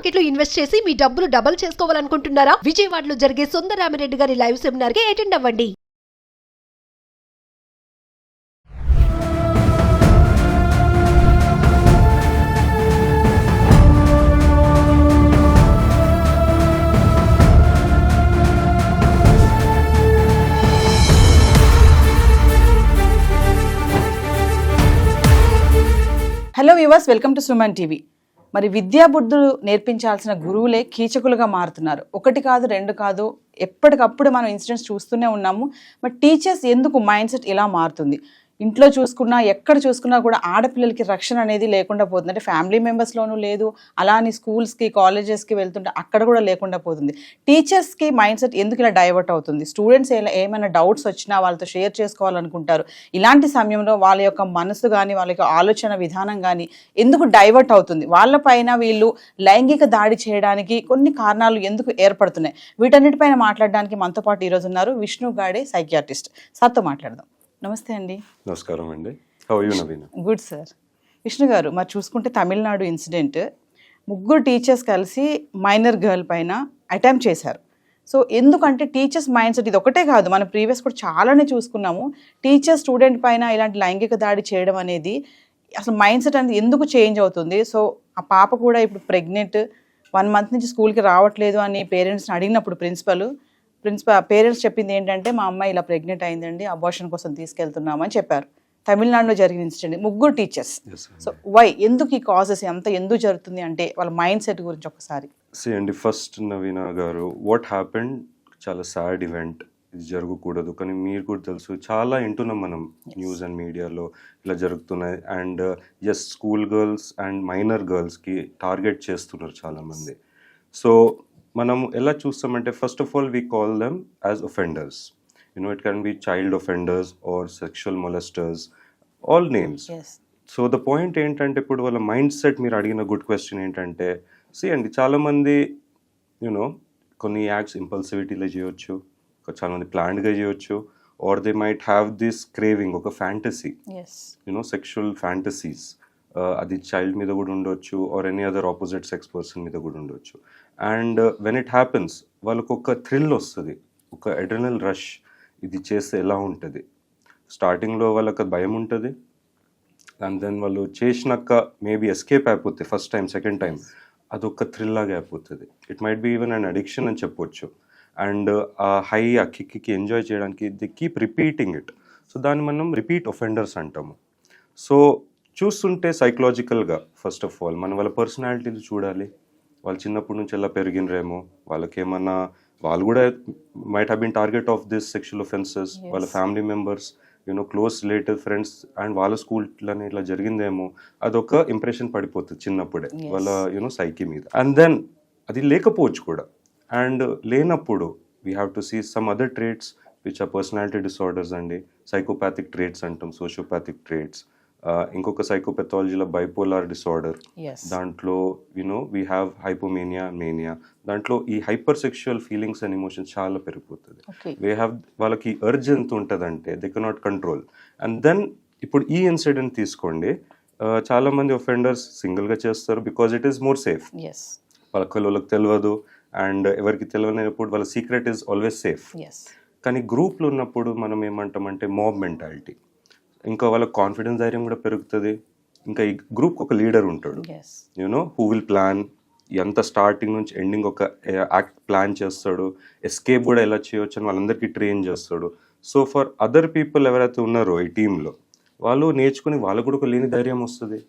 Market లో invest చేసి మీ డబ్బులు డబుల్ చేసుకోవాలనుకుంటున్నారా? విజయవాడలో జరిగే సుందరరామిరెడ్డి గారి లైవ్ సెమినార్ కి అటెండ్ అవ్వండి. Hello viewers, welcome to Suman TV. మరి విద్యాబుద్ధులు నేర్పించాల్సిన గురువులే కీచకులుగా మారుతున్నారు. ఒకటి కాదు, రెండు కాదు, ఎప్పటికప్పుడు మనం ఇన్సిడెంట్స్ చూస్తూనే ఉన్నాము. మరి టీచర్స్ ఎందుకు మైండ్ సెట్ ఇలా మారుతుంది? ఇంట్లో చూసుకున్నా, ఎక్కడ చూసుకున్నా కూడా ఆడపిల్లలకి రక్షణ అనేది లేకుండా పోతుంది. అంటే ఫ్యామిలీ మెంబర్స్లోనూ లేదు, అలానే స్కూల్స్కి, కాలేజెస్కి వెళ్తుంటే అక్కడ కూడా లేకుండా పోతుంది. టీచర్స్కి మైండ్ సెట్ ఎందుకు ఇలా డైవర్ట్ అవుతుంది? స్టూడెంట్స్ ఏమైనా డౌట్స్ వచ్చినా వాళ్ళతో షేర్ చేసుకోవాలనుకుంటారు. ఇలాంటి సమయంలో వాళ్ళ యొక్క మనసు కానీ, వాళ్ళ యొక్క ఆలోచన విధానం కానీ ఎందుకు డైవర్ట్ అవుతుంది? వాళ్ళపైన వీళ్ళు లైంగిక దాడి చేయడానికి కొన్ని కారణాలు ఎందుకు ఏర్పడుతున్నాయి? వీటన్నిటిపైన మాట్లాడడానికి మనతో పాటు ఈరోజు ఉన్నారు విష్ణు గాడే, సైకియాట్రిస్ట్. సార్తో మాట్లాడదాం. నమస్తే అండి. నమస్కారం అండి. How are you Naveena? Good sir. Vishnu గారు, మరి చూసుకుంటే తమిళనాడు ఇన్సిడెంట్, ముగ్గురు టీచర్స్ కలిసి మైనర్ గర్ల్ పైన అటెంప్ట్ చేశారు. సో ఎందుకంటే టీచర్స్ మైండ్ సెట్ ఇది ఒకటే కాదు, మనం ప్రీవియస్ కూడా చాలానే చూసుకున్నాము. టీచర్ స్టూడెంట్ పైన ఇలాంటి లైంగిక దాడి చేయడం అనేది అసలు మైండ్ సెట్ అనేది ఎందుకు చేంజ్ అవుతుంది? సో ఆ పాప కూడా ఇప్పుడు ప్రెగ్నెంట్, 1 month నుంచి స్కూల్కి రావట్లేదు అని పేరెంట్స్ని అడిగినప్పుడు పేరెంట్స్ చెప్పింది ఏంటంటే, మా అమ్మాయి ఇలా ప్రెగ్నెంట్ అయిందండి, అబార్షన్ కోసం తీసుకెళ్తున్నామని చెప్పారు. తమిళనాడులో జరిగిన ఇన్సిడెంట్, ముగ్గురు టీచర్స్. సో వై, ఎందుకు ఈ కాజెస్ ఎందుకు జరుగుతుంది అంటే వాళ్ళ మైండ్ సెట్ గురించి ఒకసారి అండి. ఫస్ట్ నవీన గారు, వాట్ హ్యాపెండ్ చాలా సాడ్ ఈవెంట్, ఇది జరగకూడదు. కానీ మీరు కూడా తెలుసు, చాలా వింటున్నాం మనం న్యూస్ అండ్ మీడియాలో ఇలా జరుగుతున్నాయి. And yes, school girls and minor గర్ల్స్కి టార్గెట్ చేస్తున్నారు చాలామంది. సో మనం ఎలా చూస్తామంటే, first of all we call them as offenders. It can be child offenders or sexual molesters, all names. So the point ఏంటంటే, ఇప్పుడు వాళ్ళ మైండ్ సెట్, మీరు అడిగిన గుడ్ క్వశ్చన్ ఏంటంటే, అండి చాలామంది కొన్ని యాక్ట్స్ ఇంపల్సివిటీలో చేయొచ్చు, చాలామంది ప్లాన్డ్గా చేయొచ్చు, or they might have this craving, ఒక ఫ్యాంటసీ, సెక్షువల్ ఫ్యాంటసీస్. అది చైల్డ్ మీద కూడా ఉండొచ్చు, or any other opposite sex person మీద కూడా ఉండొచ్చు. అండ్ వెన్ ఇట్ హ్యాపెన్స్, వాళ్ళకు ఒక థ్రిల్ వస్తుంది, ఒక అడ్రినల్ రష్. ఇది చేస్తే ఎలా ఉంటుంది? స్టార్టింగ్లో వాళ్ళకి భయం ఉంటుంది, అండ్ దెన్ వాళ్ళు చేసినాక మేబీ ఎస్కేప్ అయిపోతే ఫస్ట్ టైం, సెకండ్ టైం అదొక థ్రిల్ లాగా అయిపోతుంది. It might be even an addiction అని చెప్పొచ్చు. అండ్ ఆ హై, ఆ కిక్కి ఎంజాయ్ చేయడానికి the keep repeating it. So దాన్ని మనం రిపీట్ ఒఫెండర్స్ అంటాము. సో చూస్తుంటే సైకలాజికల్గా, ఫస్ట్ ఆఫ్ ఆల్ మనం వాళ్ళ పర్సనాలిటీలు చూడాలి. వాళ్ళు చిన్నప్పటి నుంచి ఎలా పెరిగినరేమో, వాళ్ళకేమన్నా, వాళ్ళు కూడా might have been target of this sexual offences. వాళ్ళ family members, close relative, friends and వాళ్ళ స్కూల్లోనే ఇలా జరిగిందేమో, అదొక ఇంప్రెషన్ పడిపోతుంది చిన్నప్పుడే వాళ్ళ సైకి మీద. అండ్ దెన్ అది లేకపోవచ్చు కూడా. అండ్ లేనప్పుడు we have to see some other traits which are personality disorders అండి. సైకోపాథిక్ ట్రేట్స్ అంటాం, సోషియోపాథిక్ ట్రేట్స్. ఇంకొక సైకోపెథాలజీలో బైపోలార్ డిసార్డర్, దాంట్లో వీ హ్యావ్ హైపోమేనియా, మేనియా. దాంట్లో ఈ hyper sexual feelings and emotions చాలా పెరిగిపోతుంది. వీ హ్యావ్, వాళ్ళకి అర్జ్ ఎంత ఉంటుందంటే they cannot control. And then ఇప్పుడు ఈ ఇన్సిడెంట్ తీసుకోండి, చాలా మంది ఒఫెండర్స్ సింగిల్గా చేస్తారు because it is more safe. వాళ్ళకి తెలియదు, అండ్ ఎవరికి తెలియనప్పుడు వాళ్ళ సీక్రెట్ ఈజ్ ఆల్వేస్ సేఫ్. కానీ గ్రూప్లో ఉన్నప్పుడు మనం ఏమంటామంటే మాబ్ మెంటాలిటీ, ఇంకా వాళ్ళ కాన్ఫిడెన్స్, ధైర్యం కూడా పెరుగుతుంది. ఇంకా ఈ గ్రూప్ ఒక లీడర్ ఉంటాడు, హూ విల్ ప్లాన్, ఎంత స్టార్టింగ్ నుంచి ఎండింగ్ ఒక యాక్ట్ ప్లాన్ చేస్తాడు. ఎస్కేప్ కూడా ఎలా చేయొచ్చు అని వాళ్ళందరికీ ట్రైన్ చేస్తాడు. సో ఫర్ అదర్ పీపుల్ ఎవరైతే ఉన్నారో ఈ టీంలో, వాళ్ళు నేర్చుకుని వాళ్ళకు కూడా ఒక లేని ధైర్యం వస్తుంది.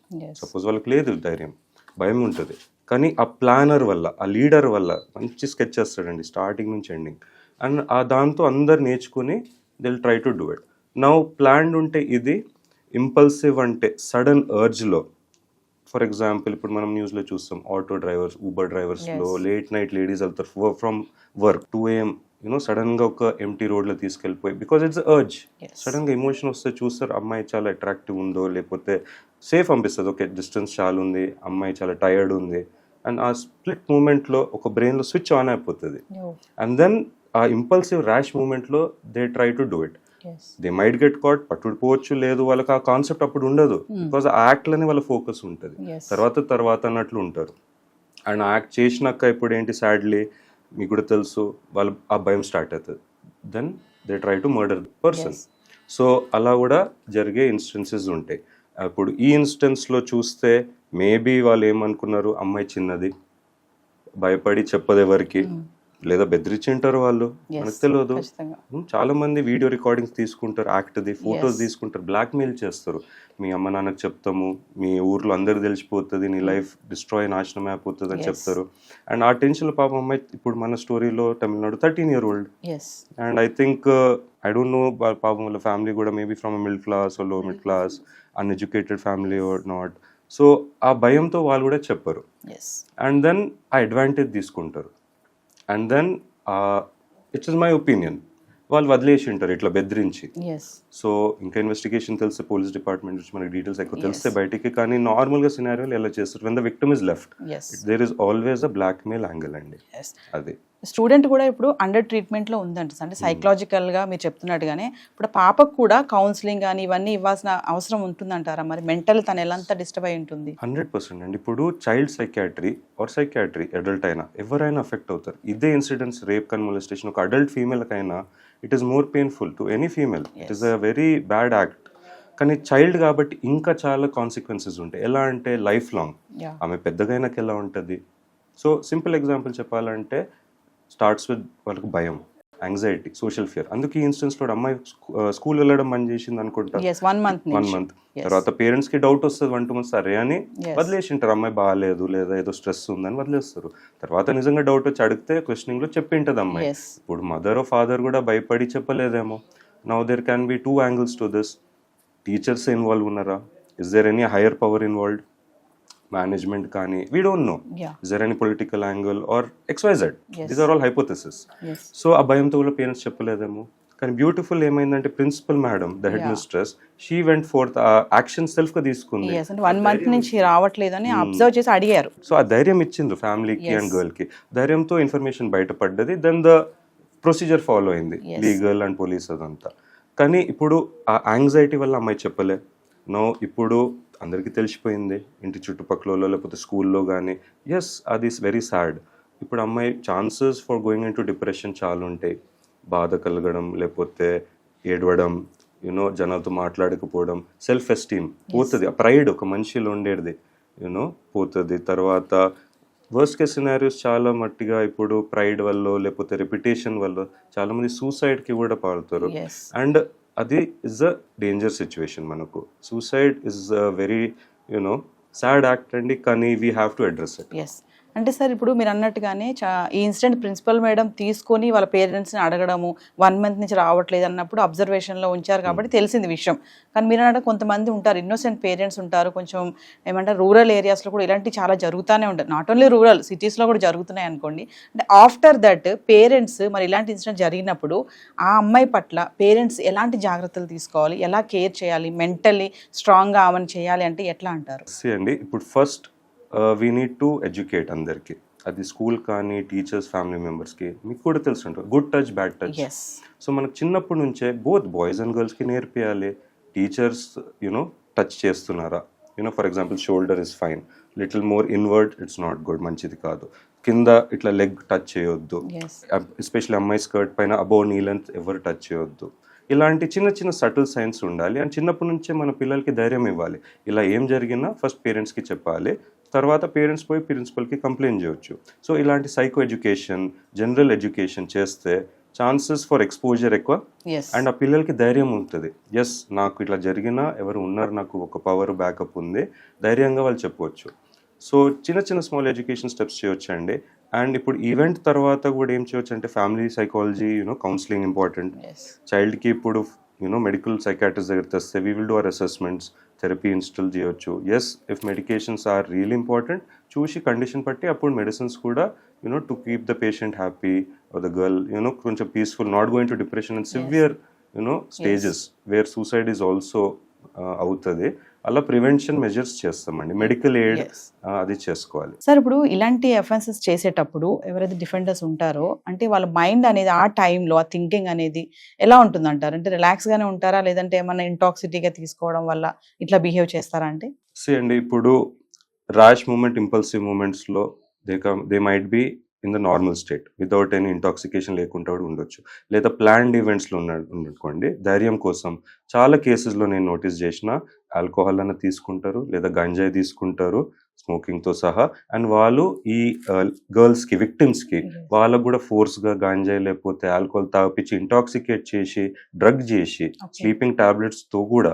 సపోజ్ వాళ్ళకి లేదు ధైర్యం, భయం ఉంటుంది, కానీ ఆ ప్లానర్ వల్ల, ఆ లీడర్ వల్ల మంచి స్కెచ్ చేస్తాడండి స్టార్టింగ్ నుంచి ఎండింగ్. అండ్ దాంతో అందరు నేర్చుకుని they will try to do it. Now planned ఉంటే ఇది, ఇంపల్సివ్ అంటే సడన్ అర్జ్లో. ఫర్ ఎగ్జాంపుల్ ఇప్పుడు మనం న్యూస్లో చూస్తాం, ఆటో డ్రైవర్స్, ఊబర్ డ్రైవర్స్లో లేట్ నైట్ లేడీస్ వెళ్తారు ఫ్రమ్ వర్క్, 2 AM సడన్గా ఒక ఎంటీ రోడ్లో తీసుకెళ్ళిపోయి, బికాజ్ ఇట్స్ అర్జ్. సడన్గా ఎమోషన్ వస్తే చూస్తారు, అమ్మాయి చాలా అట్రాక్టివ్ ఉందో, లేకపోతే సేఫ్ అనిపిస్తుంది, ఓకే డిస్టెన్స్ చాలా ఉంది, అమ్మాయి చాలా టైర్డ్ ఉంది. అండ్ ఆ స్ప్లిట్ మూమెంట్లో ఒక బ్రెయిన్లో స్విచ్ ఆన్ అయిపోతుంది. అండ్ దెన్ ఆ ఇంపల్సివ్ ర్యాష్ మూమెంట్లో they try to do it. They might get caught, పట్టుకుపోవచ్చు, లేదు వాళ్ళకి ఆ కాన్సెప్ట్ అప్పుడు ఉండదు, బికాజ్ ఆ యాక్ట్లోనే వాళ్ళ ఫోకస్ ఉంటుంది, తర్వాత అన్నట్లు ఉంటారు. అండ్ యాక్ట్ చేసినాక ఇప్పుడు ఏంటి సాడ్లీ మీకు కూడా తెలుసు వాళ్ళు ఆ భయం స్టార్ట్ అవుతుంది, then they try to murder person. So అలా కూడా జరిగే ఇన్స్టెన్సెస్ ఉంటాయి. ఇప్పుడు ఈ ఇన్స్టెన్స్లో చూస్తే మేబీ వాళ్ళు ఏమనుకున్నారు, అమ్మాయి చిన్నది భయపడి చెప్పదు ఎవరికి, లేదా బెదిరించింటారు వాళ్ళు, మనకు తెలియదు. చాలా మంది వీడియో రికార్డింగ్స్ తీసుకుంటారు, యాక్ట్ది ఫొటోస్ తీసుకుంటారు, బ్లాక్మెయిల్ చేస్తారు. మీ అమ్మ నాన్నకు చెప్తాము, మీ ఊర్లో అందరికి తెలిసిపోతుంది, నీ లైఫ్ డిస్ట్రాయ్ నాశనం అయిపోతుంది అని చెప్తారు. అండ్ ఆ టెన్షన్లో పాపం అమ్మాయి ఇప్పుడు మన స్టోరీలో Tamil Nadu 13 year old. And I think I don't know పాపం వాళ్ళ ఫ్యామిలీ కూడా మేబీ ఫ్రమ్ మిడిల్ క్లాస్ లో middle class uneducated family or not. So ఆ భయంతో వాళ్ళు కూడా చెప్పరు. అండ్ దెన్ ఆ అడ్వాంటేజ్ తీసుకుంటారు. And then it's is my opinion, వాళ్ళు వదిలేసి ఉంటారు ఇట్లా బెదిరించి. సో ఇంకా ఇన్వెస్టిగేషన్ తెలిస్తే పోలీస్ డిపార్ట్మెంట్ నుంచి మనకి డీటెయిల్స్ ఎక్కువ తెలిస్తే బయటికి, కానీ నార్మల్గా సినారియోలు ఎలా చేస్తారు, when the victim is left there is always a blackmail angle అండి. అది స్టూడెంట్ కూడా ఇప్పుడు అండర్ ట్రీట్మెంట్లో ఉందంట, అంటే సైకలాజికల్గా మీరు చెప్తున్నట్టుగానే ఇప్పుడు పాపకు కూడా కౌన్సిలింగ్ కానీ ఇవన్నీ ఇవ్వాల్సిన అవసరం ఉంటుందంటారా? మరి మెంటల్ తను ఎలా డిస్టర్బ్ అయి ఉంటుంది? 100% అండి. ఇప్పుడు child psychiatry or psychiatry adult అయినా ఎవరైనా అఫెక్ట్ అవుతారు. ఇదే ఇన్సిడెంట్స్ రేప్ కన్ మొలెస్టేషన్ ఒక అడల్ట్ ఫీమేల్కైనా it is more painful to any female. It is a very bad act. కానీ చైల్డ్ కాబట్టి ఇంకా చాలా కాన్సిక్వెన్సెస్ ఉంటాయి. ఎలా అంటే లైఫ్ లాంగ్. ఆమె పెద్దగా అయినాక ఎలా ఉంటుంది? సో సింపుల్ ఎగ్జాంపుల్ చెప్పాలంటే స్టార్ట్స్ విత్ వాళ్ళకి భయం, యాంగ్జైటీ, సోషల్ ఫియర్. అందుకే ఈ ఇన్స్టెన్స్లో అమ్మాయి స్కూల్ వెళ్ళడం బంద్ చేసింది అనుకుంటా, 1 month. తర్వాత పేరెంట్స్ కి డౌట్ వస్తుంది 1-2 months సరే అని వదిలేసింటారు, అమ్మాయి బాగాలేదు లేదా ఏదో స్ట్రెస్ ఉందని వదిలేస్తారు. తర్వాత నిజంగా డౌట్ వచ్చి అడిగితే క్వశ్చనింగ్ లో చెప్పింటది అమ్మాయి. ఇప్పుడు మదర్ ఆర్ ఫాదర్ కూడా భయపడి చెప్పలేదేమో. Now there can be 2 angles to this. Teachers involve ఉన్నారా? Is there any higher power involved? Management కానీ, we don't know. Is there any political angle or XYZ? These are all hypothesis. So ఆ భయంతో కూడా parents చెప్పలేదేమో. కానీ beautiful ఏమైందంటే principal madam, the head mistress, she went forth, action self గా తీసుకుంది. 1 month నుంచి రావట్లేదని అబ్జర్వ్ చేసి అడిగారు. సో ఆ ధైర్యం ఇచ్చింది ఫ్యామిలీకి అండ్ గర్ల్ కి. ధైర్యంతో ఇన్ఫర్మేషన్ బయటపడ్డది. దెన్ ద ప్రొసీజర్ ఫాలో అయింది, లీగల్ అండ్ పోలీస్ అదంతా. కానీ ఇప్పుడు ఆ యాంగ్జైటీ వల్ల అమ్మాయి చెప్పలే. నో ఇప్పుడు అందరికీ తెలిసిపోయింది, ఇంటి చుట్టుపక్కల లేకపోతే స్కూల్లో కానీ. ఎస్, అది వెరీ సాడ్. ఇప్పుడు అమ్మాయి chances for going in to depression చాలా ఉంటాయి. బాధ కలగడం, లేకపోతే ఏడవడం, యూనో జనాలతో మాట్లాడకపోవడం, సెల్ఫ్ ఎస్టీమ్ పోతుంది. ఆ ప్రైడ్ ఒక మనిషిలో ఉండేది యూనో పోతుంది. తర్వాత వర్స్ట్ కేస్ సినారియోస్ చాలా మట్టిగా ఇప్పుడు ప్రైడ్ వల్ల లేకపోతే రెప్యుటేషన్ వల్ల చాలా మంది సూసైడ్కి కూడా పాల్తారు. అండ్ అది ఇస్ అ డేంజర్ సిచ్యువేషన్. మనకు suicide is a very you know sad act అండి, కానీ we have to address it. అంటే సార్ ఇప్పుడు మీరు అన్నట్టుగానే ఈ ఇన్సిడెంట్ ప్రిన్సిపల్ మేడం తీసుకొని వాళ్ళ పేరెంట్స్ని అడగడము, 1 month నుంచి రావట్లేదు అన్నప్పుడు అబ్జర్వేషన్లో ఉంచారు కాబట్టి తెలిసింది విషయం. కానీ మీరు అన్నట్టు కొంతమంది ఉంటారు, ఇన్నోసెంట్ పేరెంట్స్ ఉంటారు, కొంచెం ఏమంటారు రూరల్ ఏరియాస్లో కూడా ఇలాంటివి చాలా జరుగుతూనే ఉంటాయి. నాట్ ఓన్లీ రూరల్, సిటీస్లో కూడా జరుగుతున్నాయి అనుకోండి. అంటే ఆఫ్టర్ దట్ పేరెంట్స్ మరి ఇలాంటి ఇన్సిడెంట్ జరిగినప్పుడు ఆ అమ్మాయి పట్ల పేరెంట్స్ ఎలాంటి జాగ్రత్తలు తీసుకోవాలి, ఎలా కేర్ చేయాలి, మెంటల్లీ స్ట్రాంగ్గా ఆమెను చేయాలి అంటే ఎట్లా అంటారు? అండి ఇప్పుడు first we need to educate అందరికీ. అది స్కూల్ కానీ టీచర్స్, ఫ్యామిలీ మెంబర్స్కి. మీకు కూడా తెలుసు ఉంటుంది good touch, bad touch. So మనకు చిన్నప్పటి నుంచే బోత్ బాయ్స్ అండ్ గర్ల్స్కి నేర్పియాలి. టీచర్స్ యూనో టచ్ చేస్తున్నారా, you know for example shoulder is fine, little more inward it's not good, మంచిది కాదు. కింద ఇట్లా లెగ్ టచ్ చేయొద్దు, ఎస్పెషల్లీ అమ్మాయి స్కర్ట్ పైన అబోవ్ నీ లెంత్ ఎవరు టచ్ చేయొద్దు. ఇలాంటి చిన్న చిన్న సటిల్ సైన్స్ ఉండాలి. అండ్ చిన్నప్పటి నుంచే మన పిల్లలకి ధైర్యం ఇవ్వాలి. ఇలా ఏం జరిగినా ఫస్ట్ పేరెంట్స్కి చెప్పాలి, తర్వాత పేరెంట్స్ పోయి ప్రిన్సిపల్కి కంప్లైంట్ చేయొచ్చు. సో ఇలాంటి సైకో ఎడ్యుకేషన్, జనరల్ ఎడ్యుకేషన్ చేస్తే ఛాన్సెస్ ఫర్ ఎక్స్పోజర్ ఎక్కువ. అండ్ ఆ పిల్లలకి ధైర్యం ఉంటుంది, ఎస్ నాకు ఇట్లా జరిగినా ఎవరు ఉన్నారు, నాకు ఒక పవర్ బ్యాకప్ ఉంది, ధైర్యంగా వాళ్ళు చెప్పవచ్చు. సో చిన్న చిన్న స్మాల్ ఎడ్యుకేషన్ స్టెప్స్ చేయొచ్చు అండి. అండ్ ఇప్పుడు ఈవెంట్ తర్వాత కూడా ఏం చేయొచ్చు అంటే family psychology, you know counselling important. చైల్డ్కి ఇప్పుడు యూనో మెడికల్ సైకాట్రిస్ట్ దగ్గర తెస్తే we will do our assessments, therapy install చేయొచ్చు. Yes, if medications are real important చూసి కండిషన్ బట్టి అప్పుడు మెడిసిన్స్ కూడా you know to keep the patient happy or the girl you know కొంచెం peaceful, not going to depression and severe you know stages where suicide is also అవుతుంది. అలా prevention measures చేస్తామండి, medical aid అది చేసుకోవాలి. సార్ ఇప్పుడు ఇలాంటి అఫెన్సెస్ చేసేటప్పుడు ఎవరైతే డిఫెండర్స్ ఉంటారో అంటే వాళ్ళ మైండ్ అనేది ఆ టైంలో ఆ థింకింగ్ అనేది ఎలా ఉంటుంది అంటారు? అంటే రిలాక్స్గానే ఉంటారా, లేదంటే ఏమన్నా ఇంటాక్సిటీగా తీసుకోవడం వల్ల ఇట్లా బిహేవ్ చేస్తారా? అంటే అండి ఇప్పుడు ర్యాష్ మూమెంట్, ఇంపల్సివ్ మూమెంట్స్లో they might be in the normal state without any intoxication లేకుండా కూడా ఉండొచ్చు. లేదా ప్లాన్డ్ ఈవెంట్స్లో ఉండనుకోండి, ధైర్యం కోసం చాలా కేసెస్లో నేను నోటీస్ చేసిన ఆల్కహాల్ అన్న తీసుకుంటారు, లేదా గంజాయి తీసుకుంటారు స్మోకింగ్తో సహా. అండ్ వాళ్ళు ఈ గర్ల్స్కి విక్టిమ్స్కి వాళ్ళకు కూడా ఫోర్స్గా గంజాయి లేకపోతే ఆల్కహాల్ తాగిపించి ఇంటాక్సికేట్ చేసి డ్రగ్ చేసి స్లీపింగ్ టాబ్లెట్స్తో కూడా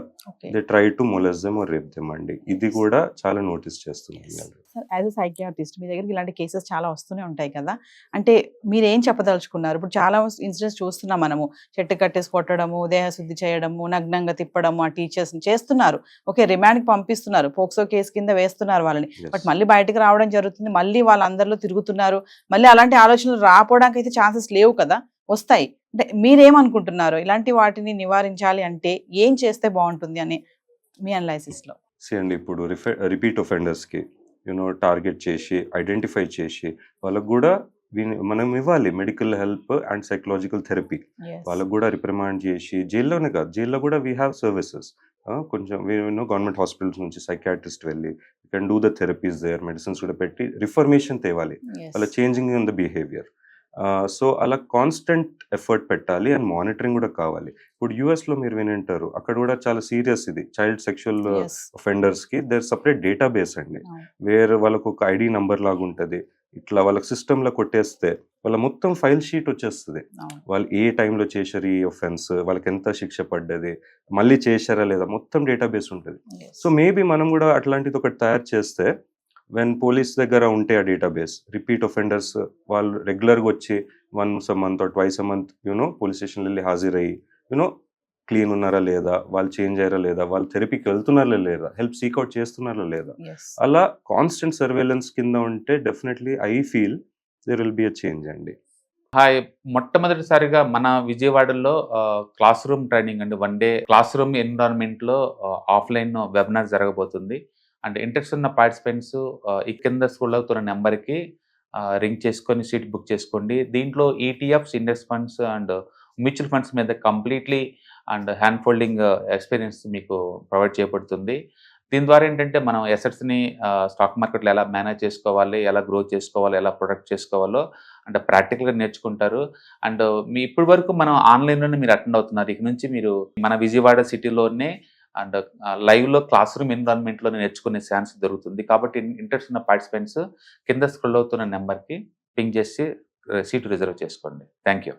they try to molest them or rape them అండి. ఇది కూడా చాలా నోటీస్ చేస్తున్నాం. సార్, యాజ్ అ సైకియాట్రిస్ట్ మీ దగ్గరికి ఇలాంటి కేసెస్ చాలా వస్తూనే ఉంటాయి కదా, అంటే మీరు ఏం చెప్పదలుచుకున్నారు? ఇప్పుడు చాలా ఇన్సిడెంట్స్ చూస్తున్నాం మనము, చెట్టు కట్టేసి కొట్టడము, దేహశుద్ధి చేయడము, నగ్నంగా తిప్పడము, ఆ టీచర్స్ చేస్తున్నారు. ఓకే, రిమాండ్కి పంపిస్తున్నారు, పోక్సో కేసు కింద వేస్తున్నారు వాళ్ళని, బట్ మళ్ళీ బయటకు రావడం జరుగుతుంది, మళ్ళీ వాళ్ళందరిలో తిరుగుతున్నారు. మళ్ళీ అలాంటి ఆలోచనలు రాపోవడానికి అయితే ఛాన్సెస్ లేవు కదా, వస్తాయి. అంటే మీరేమనుకుంటున్నారు, ఇలాంటి వాటిని నివారించాలి అంటే ఏం చేస్తే బాగుంటుంది అని మీ అనలైసిస్లో? అండి, ఇప్పుడు రిపీట్ ఒఫెండర్స్కి టార్గెట్ చేసి ఐడెంటిఫై చేసి వాళ్ళకు కూడా మనం ఇవ్వాలి medical help and psychological therapy. వాళ్ళకు కూడా రిప్రిమాండ్ చేసి జైల్లోనే కాదు, జైల్లో కూడా వీ హ్యావ్ సర్వీసెస్. కొంచెం గవర్నమెంట్ హాస్పిటల్స్ నుంచి సైకాట్రిస్ట్ వెళ్ళి you can do the therapies there, medicines కూడా పెట్టి రిఫర్మేషన్ తేవాలి, వాళ్ళ changing in the behaviour. So అలా కాన్స్టెంట్ ఎఫర్ట్ పెట్టాలి అండ్ మానిటరింగ్ కూడా కావాలి. ఇప్పుడు యూఎస్లో మీరు వినింటారు, అక్కడ కూడా చాలా సీరియస్ ఇది చైల్డ్ సెక్షువల్ ఒఫెండర్స్కి దేర్ సపరేట్ డేటాబేస్ అండి, వేరే వాళ్ళకు ఒక ఐడి నంబర్ లాగా ఉంటుంది. ఇట్లా వాళ్ళకి సిస్టంలో కొట్టేస్తే వాళ్ళ మొత్తం ఫైల్ షీట్ వచ్చేస్తుంది, వాళ్ళు ఏ టైంలో చేశారు ఈ ఒఫెన్స్, వాళ్ళకి ఎంత శిక్ష పడ్డది, మళ్ళీ చేశారా లేదా, మొత్తం డేటాబేస్ ఉంటుంది. సో మేబీ మనం కూడా అట్లాంటిది ఒకటి తయారు చేస్తే వెన్ పోలీస్ దగ్గర ఉంటే ఆ డేటాబేస్, రిపీట్ ఒఫెండర్స్ వాళ్ళు రెగ్యులర్గా వచ్చి once a month or twice a month police station వెళ్ళి హాజరయ్యి క్లీన్ ఉన్నారా లేదా, వాళ్ళు చేంజ్ అయ్యారా లేదా, వాళ్ళు థెరపీకి వెళ్తున్నారా లేదా, హెల్ప్ సీక్అవుట్ చేస్తున్నారా లేదా, అలా కాన్స్టెంట్ సర్వేలెన్స్ కింద ఉంటే definitely I feel there will be a change అండి. హాయ్, మొట్టమొదటిసారిగా మన విజయవాడలో క్లాస్ రూమ్ ట్రైనింగ్ అండి, 1 డే క్లాస్ రూమ్ ఎన్విరాన్మెంట్లో ఆఫ్లైన్ వెబినార్ జరగబోతుంది. అండ్ ఇంట్రెస్ట్ ఉన్న పార్టిసిపెంట్స్ ఈ కింద స్క్రోల్ అవుతున్న నెంబర్కి రింగ్ చేసుకొని సీట్ బుక్ చేసుకోండి. దీంట్లో ETFs, index funds and mutual funds మీద completely and hand holding experience మీకు ప్రొవైడ్ చేయబడుతుంది. దీని ద్వారా ఏంటంటే మనం ఎసెట్స్ని స్టాక్ మార్కెట్లో ఎలా మేనేజ్ చేసుకోవాలి, ఎలా గ్రో చేసుకోవాలి, ఎలా ప్రొడక్ట్ చేసుకోవాలో అంటే ప్రాక్టికల్గా నేర్చుకుంటారు. అండ్ మీ ఇప్పటి వరకు మనం ఆన్లైన్లోనే మీరు అటెండ్ అవుతున్నారు. ఇక నుంచి మీరు మన విజయవాడ సిటీలోనే అండ్ లైవ్లో క్లాస్ రూమ్ ఎన్విరాన్మెంట్లో నేర్చుకునే ఛాన్స్ దొరుకుతుంది. కాబట్టి ఇంట్రెస్ట్ ఉన్న పార్టిసిపెంట్స్ కింద స్క్రోల్ అవుతున్న నెంబర్కి పింగ్ చేసి సీటు రిజర్వ్ చేసుకోండి. Thank you.